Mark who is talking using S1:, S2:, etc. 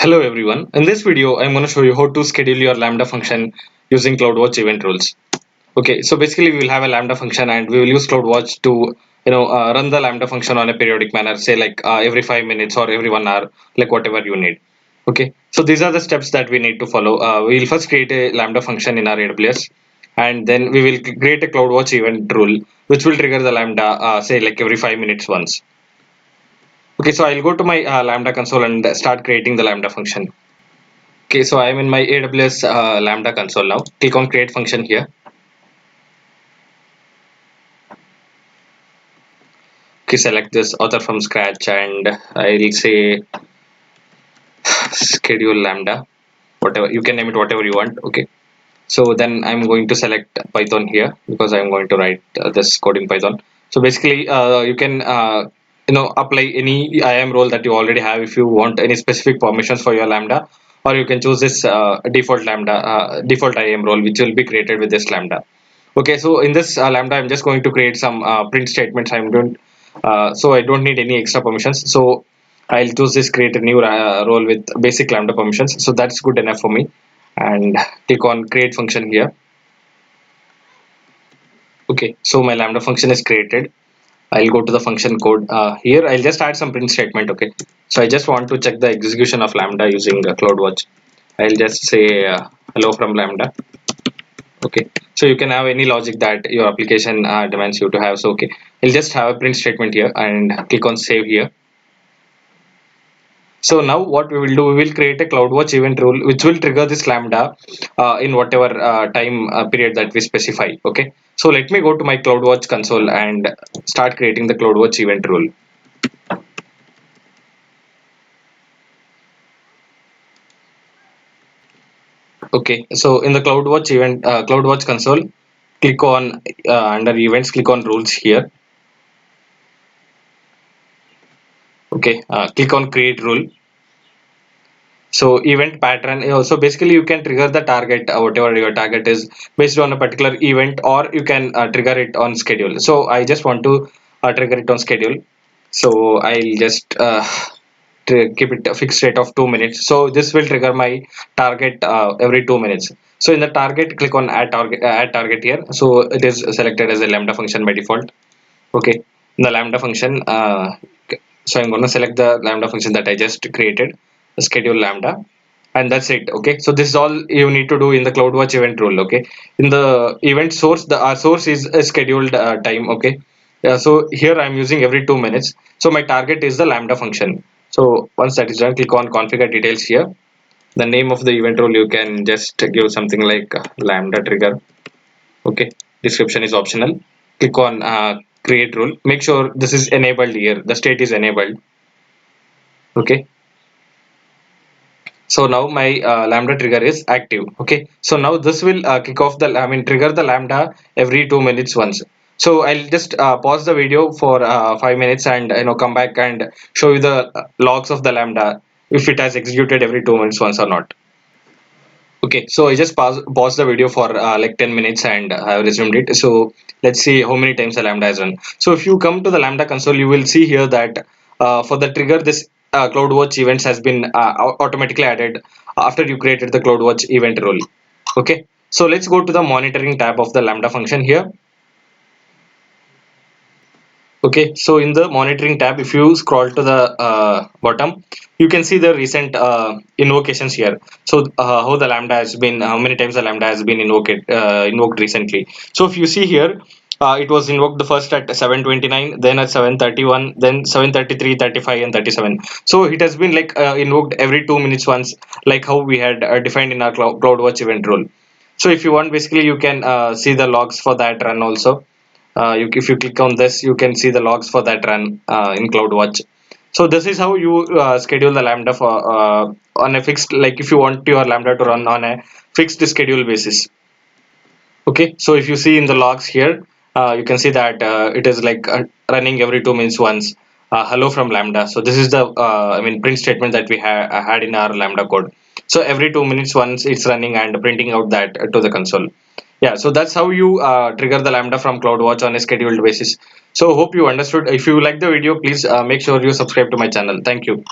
S1: Hello everyone. In this video, I'm going to show you how to schedule your Lambda function using CloudWatch event rules. Okay, so basically we will have a Lambda function and we will use CloudWatch to run the Lambda function on a periodic manner, say like every 5 minutes or every 1 hour, like whatever you need. Okay, so these are the steps that we need to follow. We will first create a Lambda function in our AWS, and then we will create a CloudWatch event rule which will trigger the Lambda, say like every 5 minutes once. Okay, so I'll go to my Lambda console and start creating the Lambda function. Okay, so I'm in my AWS Lambda console now. Click on create function here. Okay, select this author from scratch and I'll say schedule Lambda, whatever you can name it, whatever you want. Okay, so then I'm going to select Python here because I'm going to write this code in Python. So basically, you can apply any IAM role that you already have if you want any specific permissions for your Lambda, or you can choose this default Lambda default IAM role which will be created with this Lambda. Okay, so in this Lambda, I'm just going to create some print statements. So I don't need any extra permissions. So I'll choose this create a new role with basic Lambda permissions. So that's good enough for me. And click on create function here. Okay, so my Lambda function is created. I'll go to the function code. Here I'll just add some print statement. Okay, so I just want to check the execution of Lambda using CloudWatch. I'll just say hello from Lambda. Okay, so you can have any logic that your application demands you to have. So okay, I'll just have a print statement here and click on save here. So now what we will do, we will create a CloudWatch event rule which will trigger this Lambda in whatever time period that we specify. Okay, so let me go to my CloudWatch console and start creating the CloudWatch event rule. Okay, so in the CloudWatch console, click on under events, click on rules here. Okay, click on create rule. So event pattern, so basically you can trigger the target, whatever your target is, based on a particular event, or you can trigger it on schedule. So I just want to trigger it on schedule. So I'll just keep it a fixed rate of 2 minutes. So this will trigger my target every 2 minutes. So in the target, click on add target here. So it is selected as a Lambda function by default. Okay, the Lambda function, so I'm going to select the Lambda function that I just created, schedule Lambda, and that's it. Okay, so this is all you need to do in the CloudWatch event rule. Okay, in the event source, the source is a scheduled time. Okay, so here I'm using every 2 minutes. So my target is the Lambda function. So once that is done, click on configure details here. The name of the event rule, you can just give something like Lambda trigger. Okay, description is optional. Click on create rule. Make sure this is enabled here, the state is enabled. Okay, so now my Lambda trigger is active. Okay, so now this will kick off the trigger the Lambda every 2 minutes once. So I'll just pause the video for 5 minutes and come back and show you the logs of the Lambda, if it has executed every 2 minutes once or not. Okay, so I just pause the video for like 10 minutes and I have resumed it. So let's see how many times the Lambda has run. So if you come to the Lambda console, you will see here that for the trigger, this CloudWatch events has been automatically added after you created the CloudWatch event rule. Okay, so let's go to the monitoring tab of the Lambda function here. Okay, so in the monitoring tab, if you scroll to the bottom, you can see the recent invocations here. So how the Lambda has been, how many times the Lambda has been invoked recently. So if you see here, it was invoked the first at 7:29, then at 7:31, then 7:33, 35, and 37. So it has been like invoked every 2 minutes once, like how we had defined in our CloudWatch event rule. So if you want, basically you can see the logs for that run also. If you click on this, you can see the logs for that run in CloudWatch. So this is how you schedule the Lambda for on a fixed, like if you want your Lambda to run on a fixed schedule basis. Okay, so if you see in the logs here, you can see that it is like running every 2 minutes once. Hello from Lambda. So this is the print statement that we had in our Lambda code. So every 2 minutes once it's running and printing out that to the console. Yeah, so that's how you trigger the Lambda from CloudWatch on a scheduled basis. So hope you understood. If you like the video, please make sure you subscribe to my channel. Thank you.